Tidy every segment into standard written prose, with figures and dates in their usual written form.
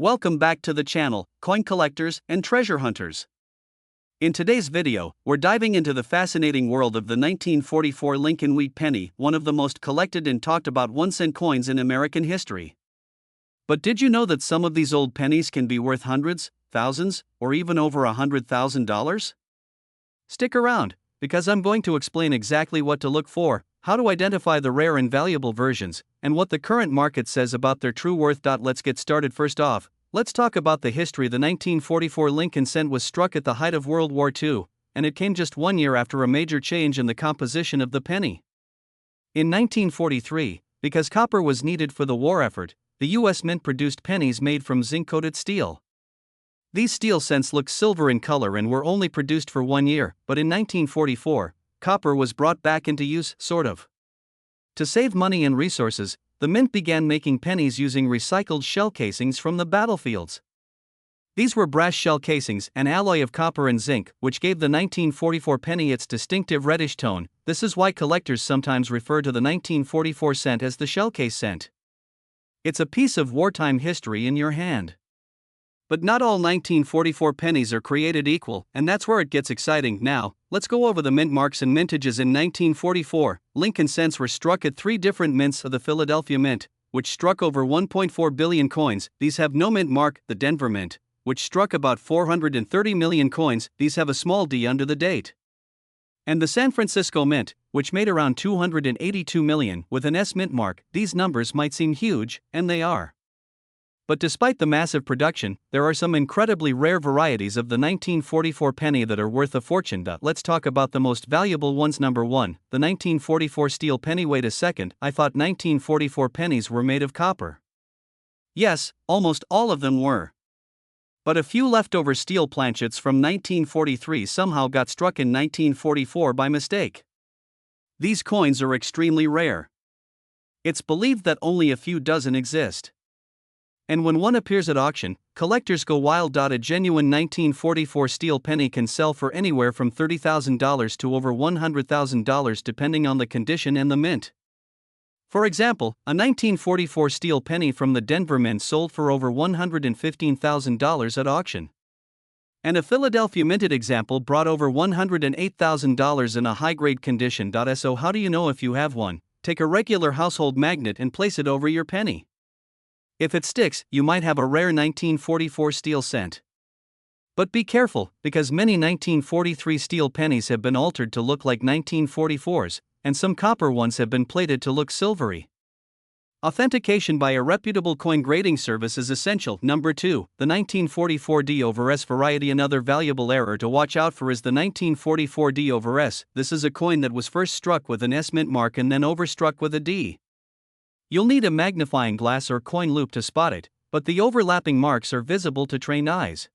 Welcome back to the channel, coin collectors and treasure hunters. In today's video, we're diving into the fascinating world of the 1944 Lincoln wheat penny, one of the most collected and talked about 1-cent coins in American history. But did you know that some of these old pennies can be worth hundreds, thousands, or even over $100,000? Stick around, because I'm going to explain exactly what to look for, how to identify the rare and valuable versions, and what the current market says about their true worth. Let's get started. First off, let's talk about the history. The 1944 Lincoln cent was struck at the height of World War II, and it came just 1 year after a major change in the composition of the penny. In 1943, because copper was needed for the war effort, the U.S. Mint produced pennies made from zinc-coated steel. These steel cents look silver in color and were only produced for 1 year, but in 1944, copper was brought back into use, sort of. To save money and resources, the mint began making pennies using recycled shell casings from the battlefields. These were brass shell casings, an alloy of copper and zinc, which gave the 1944 penny its distinctive reddish tone. This is why collectors sometimes refer to the 1944 cent as the shell case cent. It's a piece of wartime history in your hand. But not all 1944 pennies are created equal, and that's where it gets exciting. Now, let's go over the mint marks and mintages. In 1944, Lincoln cents were struck at 3 different mints of the Philadelphia Mint, which struck over 1.4 billion coins. These have no mint mark. The Denver Mint, which struck about 430 million coins. These have a small d under the date. And the San Francisco Mint, which made around 282 million with an S mint mark. These numbers might seem huge, and they are. But despite the massive production, there are some incredibly rare varieties of the 1944 penny that are worth a fortune. Let's talk about the most valuable ones. Number 1, the 1944 steel penny. Wait a second, I thought 1944 pennies were made of copper. Yes, almost all of them were. But a few leftover steel planchets from 1943 somehow got struck in 1944 by mistake. These coins are extremely rare. It's believed that only a few dozen exist. And when one appears at auction, collectors go wild. A genuine 1944 steel penny can sell for anywhere from $30,000 to over $100,000 depending on the condition and the mint. For example, a 1944 steel penny from the Denver Mint sold for over $115,000 at auction. And a Philadelphia minted example brought over $108,000 in a high-grade condition. So how do you know if you have one? Take a regular household magnet and place it over your penny. If it sticks, you might have a rare 1944 steel cent. But be careful, because many 1943 steel pennies have been altered to look like 1944s, and some copper ones have been plated to look silvery. Authentication by a reputable coin grading service is essential. Number 2, the 1944 D over S variety. Another valuable error to watch out for is the 1944 D over S. This is a coin that was first struck with an S mint mark and then overstruck with a D. You'll need a magnifying glass or coin loupe to spot it, but the overlapping marks are visible to trained eyes.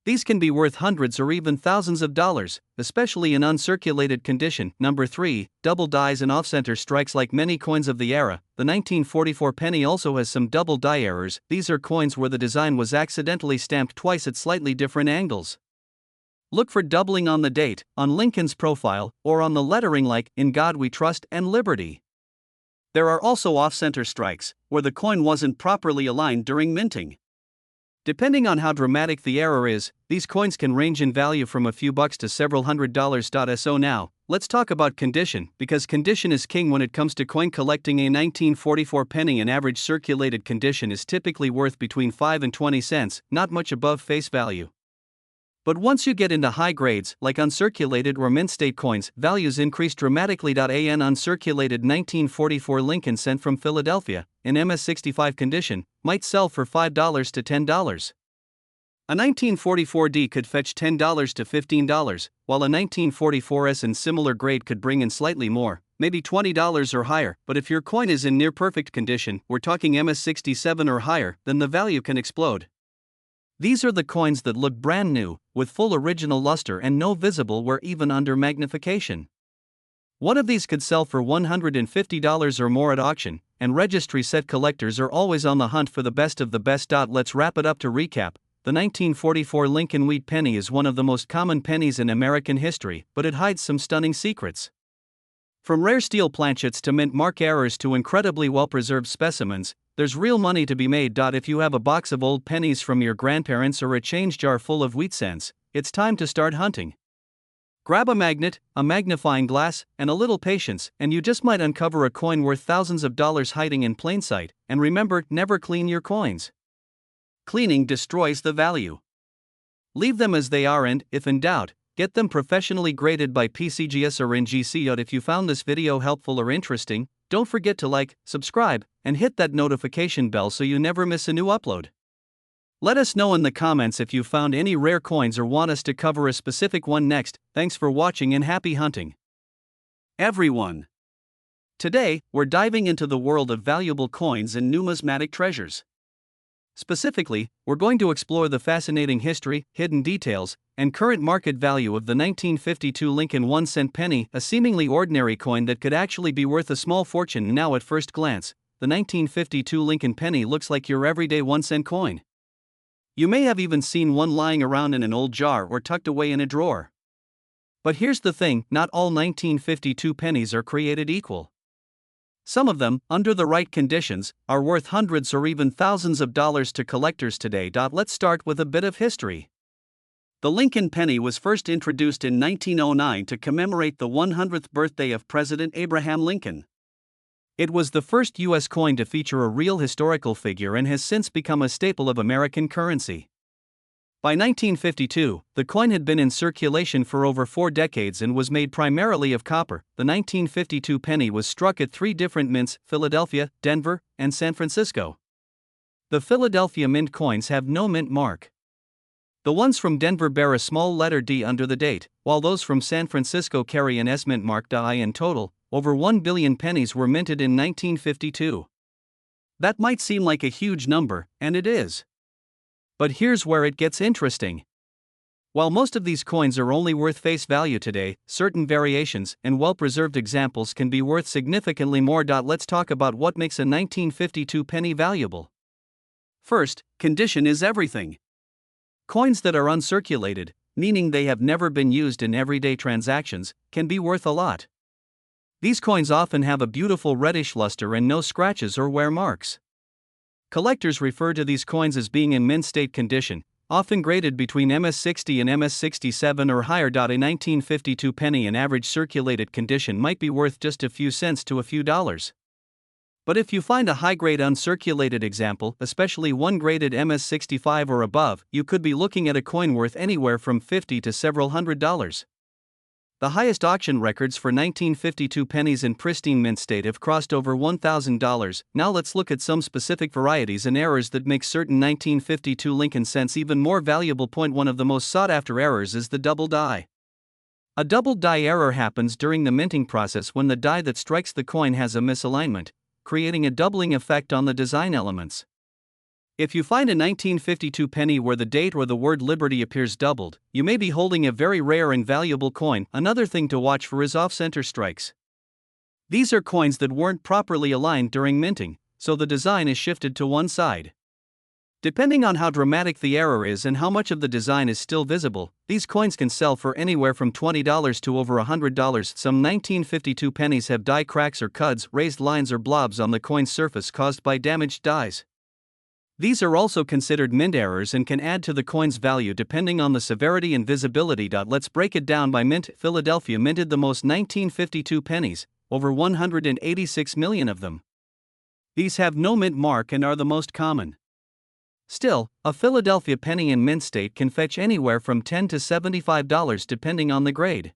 These can be worth hundreds or even thousands of dollars, especially in uncirculated condition. Number 3, double dies and off-center strikes. Like many coins of the era, the 1944 penny also has some double die errors. These are coins where the design was accidentally stamped twice at slightly different angles. Look for doubling on the date, on Lincoln's profile, or on the lettering like "In God We Trust" and "Liberty." There are also off-center strikes, where the coin wasn't properly aligned during minting. Depending on how dramatic the error is, these coins can range in value from a few bucks to several $100s. So now, let's talk about condition, because condition is king when it comes to coin collecting. A 1944 penny in average circulated condition is typically worth between 5 and 20 cents, not much above face value. But once you get into high grades, like uncirculated or mint state coins, values increase dramatically. An uncirculated 1944 Lincoln cent from Philadelphia, in MS65 condition, might sell for $5 to $10. A 1944 D could fetch $10 to $15, while a 1944 S in similar grade could bring in slightly more, maybe $20 or higher. But if your coin is in near perfect condition, we're talking MS67 or higher, then the value can explode. These are the coins that look brand new, with full original luster and no visible wear even under magnification. One of these could sell for $150 or more at auction, and registry set collectors are always on the hunt for the best of the best. Let's wrap it up. To recap, the 1944 Lincoln wheat penny is one of the most common pennies in American history, but it hides some stunning secrets. From rare steel planchets to mint mark errors to incredibly well-preserved specimens, there's real money to be made. If you have a box of old pennies from your grandparents or a change jar full of wheat cents, it's time to start hunting. Grab a magnet, a magnifying glass, and a little patience, and you just might uncover a coin worth thousands of dollars hiding in plain sight. And remember, never clean your coins. Cleaning destroys the value. Leave them as they are and, if in doubt, get them professionally graded by PCGS or NGC. If you found this video helpful or interesting, don't forget to like, subscribe, and hit that notification bell so you never miss a new upload. Let us know in the comments if you found any rare coins or want us to cover a specific one next. Thanks for watching and happy hunting, everyone. Today, we're diving into the world of valuable coins and numismatic treasures. Specifically, we're going to explore the fascinating history, hidden details, and current market value of the 1952 Lincoln 1-cent penny, a seemingly ordinary coin that could actually be worth a small fortune. Now at first glance, the 1952 Lincoln penny looks like your everyday 1-cent coin. You may have even seen one lying around in an old jar or tucked away in a drawer. But here's the thing, not all 1952 pennies are created equal. Some of them, under the right conditions, are worth hundreds or even thousands of dollars to collectors today. Let's start with a bit of history. The Lincoln penny was first introduced in 1909 to commemorate the 100th birthday of President Abraham Lincoln. It was the first U.S. coin to feature a real historical figure and has since become a staple of American currency. By 1952, the coin had been in circulation for over 4 decades and was made primarily of copper. The 1952 penny was struck at 3 different mints: Philadelphia, Denver, and San Francisco. The Philadelphia mint coins have no mint mark. The ones from Denver bear a small letter D under the date, while those from San Francisco carry an S mint mark. In total, over 1 billion pennies were minted in 1952. That might seem like a huge number, and it is. But here's where it gets interesting. While most of these coins are only worth face value today, certain variations and well-preserved examples can be worth significantly more. Let's talk about what makes a 1952 penny valuable. First, condition is everything. Coins that are uncirculated, meaning they have never been used in everyday transactions, can be worth a lot. These coins often have a beautiful reddish luster and no scratches or wear marks. Collectors refer to these coins as being in mint state condition, often graded between MS60 and MS67 or higher. A 1952 penny in average circulated condition might be worth just a few cents to a few dollars. But if you find a high-grade uncirculated example, especially one graded MS65 or above, you could be looking at a coin worth anywhere from $50 to several $100s. The highest auction records for 1952 pennies in pristine mint state have crossed over $1,000. Now let's look at some specific varieties and errors that make certain 1952 Lincoln cents even more valuable. Point 1 of the most sought-after errors is the double die. A double die error happens during the minting process when the die that strikes the coin has a misalignment, creating a doubling effect on the design elements. If you find a 1952 penny where the date or the word Liberty appears doubled, you may be holding a very rare and valuable coin. Another thing to watch for is off-center strikes. These are coins that weren't properly aligned during minting, so the design is shifted to one side. Depending on how dramatic the error is and how much of the design is still visible, these coins can sell for anywhere from $20 to over $100. Some 1952 pennies have die cracks or cuds, raised lines or blobs on the coin's surface caused by damaged dies. These are also considered mint errors and can add to the coin's value depending on the severity and visibility. Let's break it down by mint. Philadelphia minted the most 1952 pennies, over 186 million of them. These have no mint mark and are the most common. Still, a Philadelphia penny in mint state can fetch anywhere from $10 to $75 depending on the grade.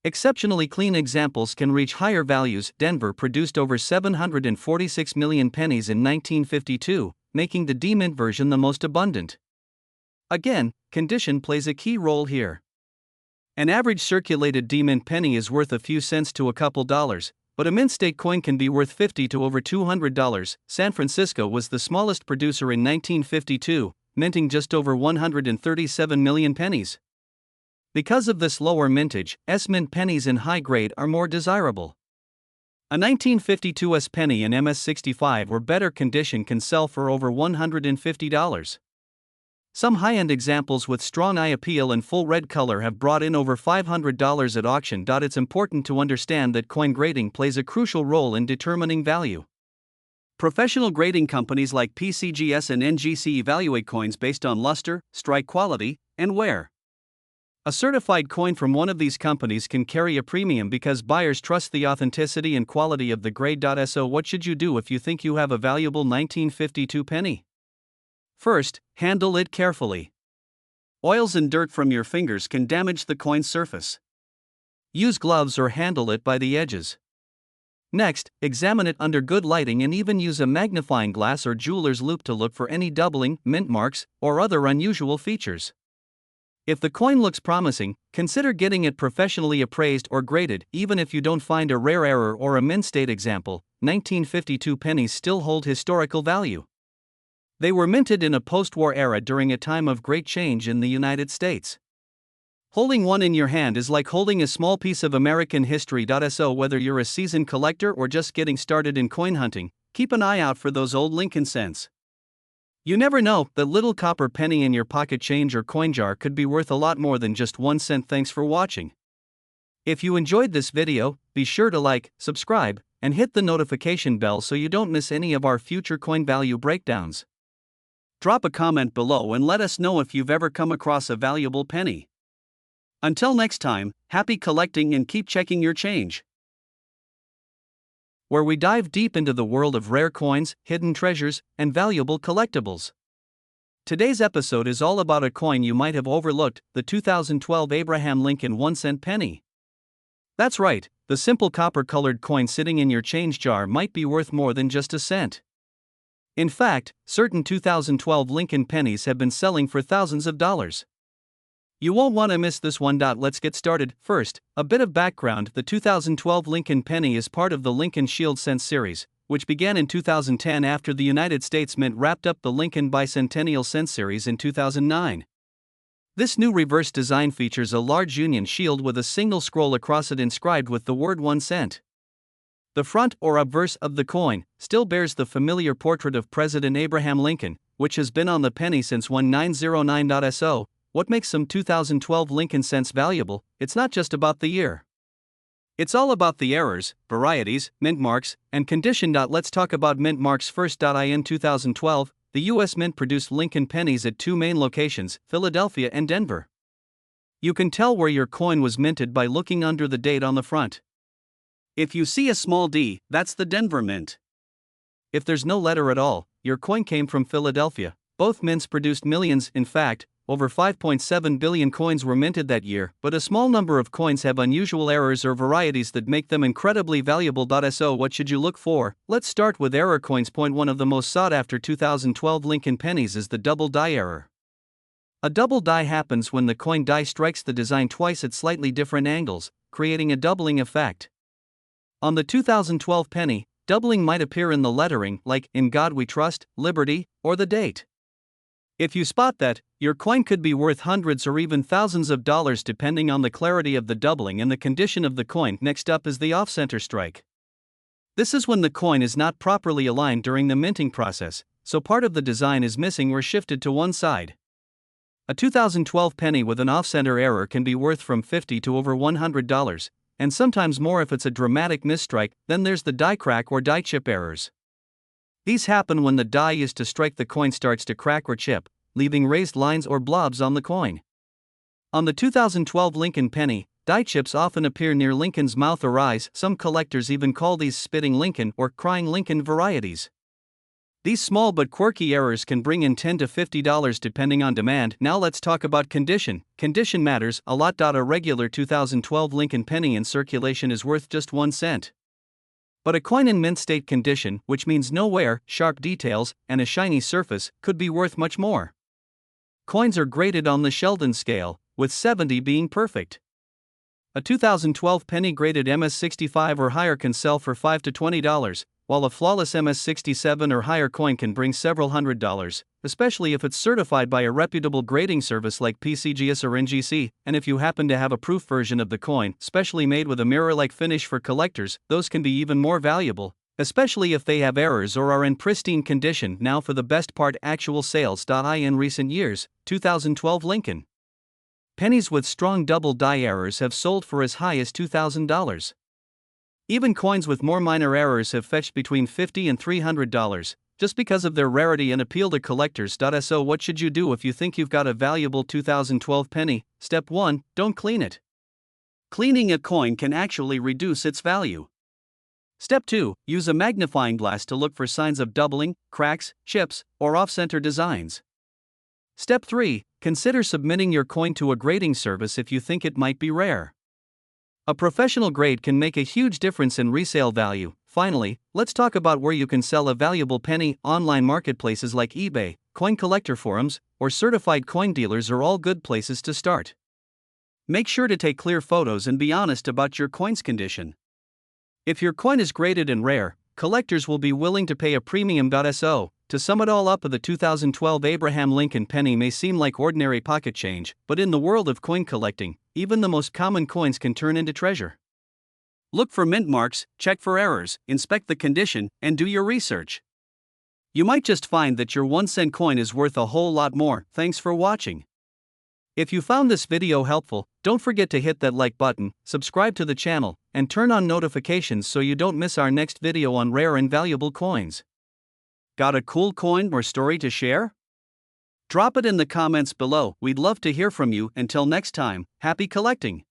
Exceptionally clean examples can reach higher values. Denver produced over 746 million pennies in 1952, making the D-mint version the most abundant. Again, condition plays a key role here. An average circulated D-mint penny is worth a few cents to a couple dollars, but a mint state coin can be worth $50 to over $200. San Francisco was the smallest producer in 1952, minting just over 137 million pennies. Because of this lower mintage, S-mint pennies in high grade are more desirable. A 1952 S penny in MS65 or better condition can sell for over $150. Some high-end examples with strong eye appeal and full red color have brought in over $500 at auction. It's important to understand that coin grading plays a crucial role in determining value. Professional grading companies like PCGS and NGC evaluate coins based on luster, strike quality, and wear. A certified coin from one of these companies can carry a premium because buyers trust the authenticity and quality of the grade. So what should you do if you think you have a valuable 1952 penny? First, handle it carefully. Oils and dirt from your fingers can damage the coin's surface. Use gloves or handle it by the edges. Next, examine it under good lighting and even use a magnifying glass or jeweler's loupe to look for any doubling, mint marks, or other unusual features. If the coin looks promising, consider getting it professionally appraised or graded. Even if you don't find a rare error or a mint state example, 1952 pennies still hold historical value. They were minted in a post-war era during a time of great change in the United States. Holding one in your hand is like holding a small piece of American history. So whether you're a seasoned collector or just getting started in coin hunting, keep an eye out for those old Lincoln cents. You never know, that little copper penny in your pocket change or coin jar could be worth a lot more than just 1 cent. Thanks for watching. If you enjoyed this video, be sure to like, subscribe, and hit the notification bell so you don't miss any of our future coin value breakdowns. Drop a comment below and let us know if you've ever come across a valuable penny. Until next time, happy collecting and keep checking your change, where we dive deep into the world of rare coins, hidden treasures, and valuable collectibles. Today's episode is all about a coin you might have overlooked, the 2012 Abraham Lincoln 1-cent penny. That's right, the simple copper-colored coin sitting in your change jar might be worth more than just a cent. In fact, certain 2012 Lincoln pennies have been selling for thousands of dollars. You won't want to miss this one. Let's get started. First, a bit of background. The 2012 Lincoln penny is part of the Lincoln Shield cent series, which began in 2010 after the United States Mint wrapped up the Lincoln Bicentennial cent series in 2009. This new reverse design features a large Union shield with a single scroll across it inscribed with the word 1 cent. The front or obverse of the coin still bears the familiar portrait of President Abraham Lincoln, which has been on the penny since 1909. So, what makes some 2012 Lincoln cents valuable? It's not just about the year. It's all about the errors, varieties, mint marks, and condition. Let's talk about mint marks first. In 2012, the U.S. Mint produced Lincoln pennies at 2 main locations, Philadelphia and Denver. You can tell where your coin was minted by looking under the date on the front. If you see a small D, that's the Denver Mint. If there's no letter at all, your coin came from Philadelphia. Both mints produced millions. In fact, over 5.7 billion coins were minted that year, but a small number of coins have unusual errors or varieties that make them incredibly valuable. So what should you look for? Let's start with error coins. Point 1 of the most sought after 2012 Lincoln pennies is the double die error. A double die happens when the coin die strikes the design twice at slightly different angles, creating a doubling effect. On the 2012 penny, doubling might appear in the lettering, like "In God We Trust," "Liberty," or the date. If you spot that, your coin could be worth hundreds or even thousands of dollars depending on the clarity of the doubling and the condition of the coin. Next up is the off-center strike. This is when the coin is not properly aligned during the minting process, so part of the design is missing or shifted to one side. A 2012 penny with an off-center error can be worth from $50 to over $100, and sometimes more if it's a dramatic misstrike. Then there's the die crack or die chip errors. These happen when the die used to strike the coin starts to crack or chip, leaving raised lines or blobs on the coin. On the 2012 Lincoln penny, die chips often appear near Lincoln's mouth or eyes. Some collectors even call these spitting Lincoln or crying Lincoln varieties. These small but quirky errors can bring in $10 to $50 depending on demand. Now let's talk about condition. Condition matters a lot. A regular 2012 Lincoln penny in circulation is worth just 1 cent. But a coin in mint state condition, which means no wear, sharp details, and a shiny surface, could be worth much more. Coins are graded on the Sheldon scale, with 70 being perfect. A 2012 penny graded MS65 or higher can sell for $5 to $20, while a flawless MS67 or higher coin can bring several $100s, especially if it's certified by a reputable grading service like PCGS or NGC. And if you happen to have a proof version of the coin, specially made with a mirror-like finish for collectors, those can be even more valuable. especially if they have errors or are in pristine condition. Now for the best part, actual sales. In recent years, 2012 Lincoln pennies with strong double die errors have sold for as high as $2,000. Even coins with more minor errors have fetched between $50 and $300, just because of their rarity and appeal to collectors. So what should you do if you think you've got a valuable 2012 penny? Step 1. Don't clean it. Cleaning a coin can actually reduce its value. Step 2. Use a magnifying glass to look for signs of doubling, cracks, chips, or off-center designs. Step 3. Consider submitting your coin to a grading service if you think it might be rare. A professional grade can make a huge difference in resale value. Finally, let's talk about where you can sell a valuable penny. Online marketplaces like eBay, coin collector forums, or certified coin dealers are all good places to start. Make sure to take clear photos and be honest about your coin's condition. If your coin is graded and rare, collectors will be willing to pay a premium. So, to sum it all up, the 2012 Abraham Lincoln penny may seem like ordinary pocket change, but in the world of coin collecting, even the most common coins can turn into treasure. Look for mint marks, check for errors, inspect the condition, and do your research. You might just find that your 1-cent coin is worth a whole lot more. Thanks for watching. If you found this video helpful, don't forget to hit that like button, subscribe to the channel, and turn on notifications so you don't miss our next video on rare and valuable coins. Got a cool coin or story to share? Drop it in the comments below. We'd love to hear from you. Until next time, happy collecting!